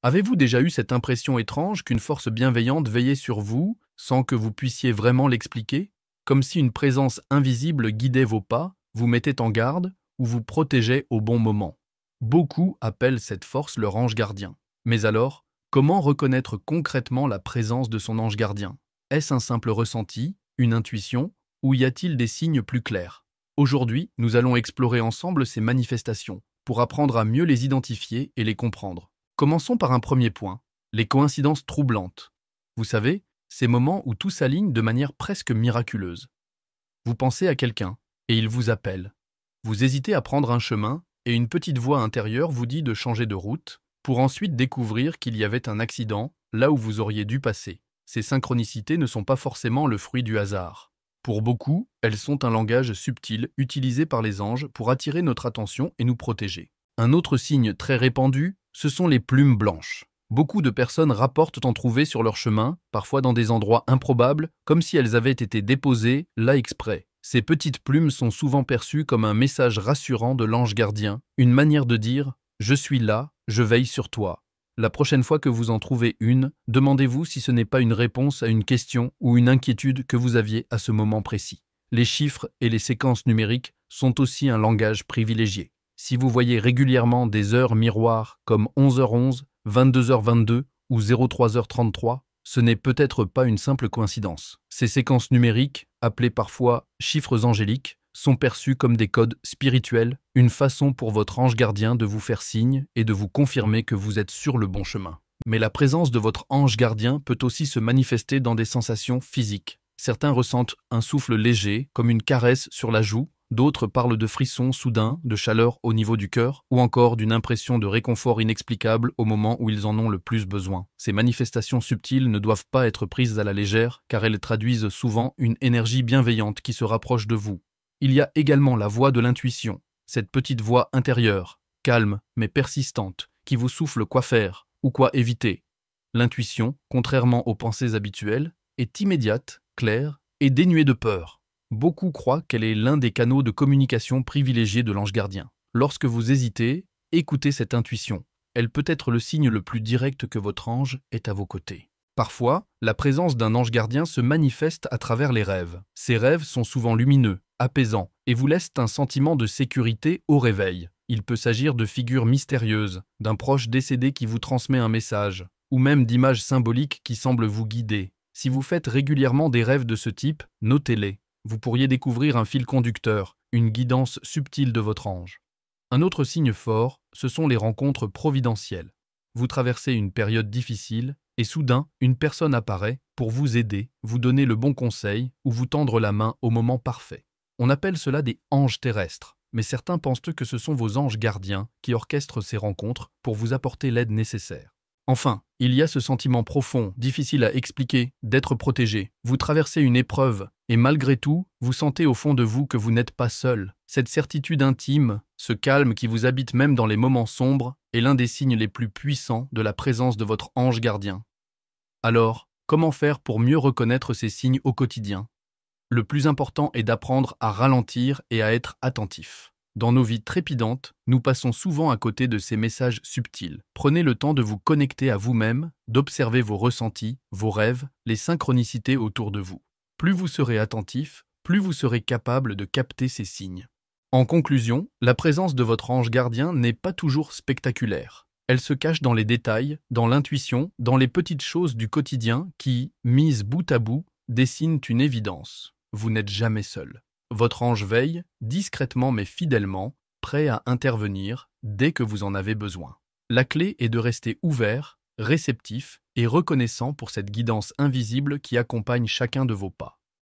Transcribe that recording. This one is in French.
Avez-vous déjà eu cette impression étrange qu'une force bienveillante veillait sur vous sans que vous puissiez vraiment l'expliquer? Comme si une présence invisible guidait vos pas, vous mettait en garde ou vous protégeait au bon moment. Beaucoup appellent cette force leur ange gardien. Mais alors, comment reconnaître concrètement la présence de son ange gardien? Est-ce un simple ressenti, une intuition, ou y a-t-il des signes plus clairs? Aujourd'hui, nous allons explorer ensemble ces manifestations pour apprendre à mieux les identifier et les comprendre. Commençons par un premier point, les coïncidences troublantes. Vous savez, ces moments où tout s'aligne de manière presque miraculeuse. Vous pensez à quelqu'un et il vous appelle. Vous hésitez à prendre un chemin et une petite voix intérieure vous dit de changer de route pour ensuite découvrir qu'il y avait un accident là où vous auriez dû passer. Ces synchronicités ne sont pas forcément le fruit du hasard. Pour beaucoup, elles sont un langage subtil utilisé par les anges pour attirer notre attention et nous protéger. Un autre signe très répandu, ce sont les plumes blanches. Beaucoup de personnes rapportent en trouver sur leur chemin, parfois dans des endroits improbables, comme si elles avaient été déposées là exprès. Ces petites plumes sont souvent perçues comme un message rassurant de l'ange gardien, une manière de dire « Je suis là, je veille sur toi ». La prochaine fois que vous en trouvez une, demandez-vous si ce n'est pas une réponse à une question ou une inquiétude que vous aviez à ce moment précis. Les chiffres et les séquences numériques sont aussi un langage privilégié. Si vous voyez régulièrement des heures miroirs comme 11h11, 22h22 ou 03h33, ce n'est peut-être pas une simple coïncidence. Ces séquences numériques, appelées parfois chiffres angéliques, sont perçus comme des codes spirituels, une façon pour votre ange gardien de vous faire signe et de vous confirmer que vous êtes sur le bon chemin. Mais la présence de votre ange gardien peut aussi se manifester dans des sensations physiques. Certains ressentent un souffle léger, comme une caresse sur la joue, d'autres parlent de frissons soudains, de chaleur au niveau du cœur, ou encore d'une impression de réconfort inexplicable au moment où ils en ont le plus besoin. Ces manifestations subtiles ne doivent pas être prises à la légère, car elles traduisent souvent une énergie bienveillante qui se rapproche de vous. Il y a également la voix de l'intuition, cette petite voix intérieure, calme mais persistante, qui vous souffle quoi faire ou quoi éviter. L'intuition, contrairement aux pensées habituelles, est immédiate, claire et dénuée de peur. Beaucoup croient qu'elle est l'un des canaux de communication privilégiés de l'ange gardien. Lorsque vous hésitez, écoutez cette intuition. Elle peut être le signe le plus direct que votre ange est à vos côtés. Parfois, la présence d'un ange gardien se manifeste à travers les rêves. Ces rêves sont souvent lumineux, apaisants, et vous laissent un sentiment de sécurité au réveil. Il peut s'agir de figures mystérieuses, d'un proche décédé qui vous transmet un message, ou même d'images symboliques qui semblent vous guider. Si vous faites régulièrement des rêves de ce type, notez-les. Vous pourriez découvrir un fil conducteur, une guidance subtile de votre ange. Un autre signe fort, ce sont les rencontres providentielles. Vous traversez une période difficile et soudain, une personne apparaît pour vous aider, vous donner le bon conseil ou vous tendre la main au moment parfait. On appelle cela des anges terrestres, mais certains pensent que ce sont vos anges gardiens qui orchestrent ces rencontres pour vous apporter l'aide nécessaire. Enfin, il y a ce sentiment profond, difficile à expliquer, d'être protégé. Vous traversez une épreuve et malgré tout, vous sentez au fond de vous que vous n'êtes pas seul. Cette certitude intime, ce calme qui vous habite même dans les moments sombres, est l'un des signes les plus puissants de la présence de votre ange gardien. Alors, comment faire pour mieux reconnaître ces signes au quotidien? Le plus important est d'apprendre à ralentir et à être attentif. Dans nos vies trépidantes, nous passons souvent à côté de ces messages subtils. Prenez le temps de vous connecter à vous-même, d'observer vos ressentis, vos rêves, les synchronicités autour de vous. Plus vous serez attentif, plus vous serez capable de capter ces signes. En conclusion, la présence de votre ange gardien n'est pas toujours spectaculaire. Elle se cache dans les détails, dans l'intuition, dans les petites choses du quotidien qui, mises bout à bout, dessinent une évidence. Vous n'êtes jamais seul. Votre ange veille, discrètement mais fidèlement, prêt à intervenir dès que vous en avez besoin. La clé est de rester ouvert, réceptif et reconnaissant pour cette guidance invisible qui accompagne chacun de vos pas.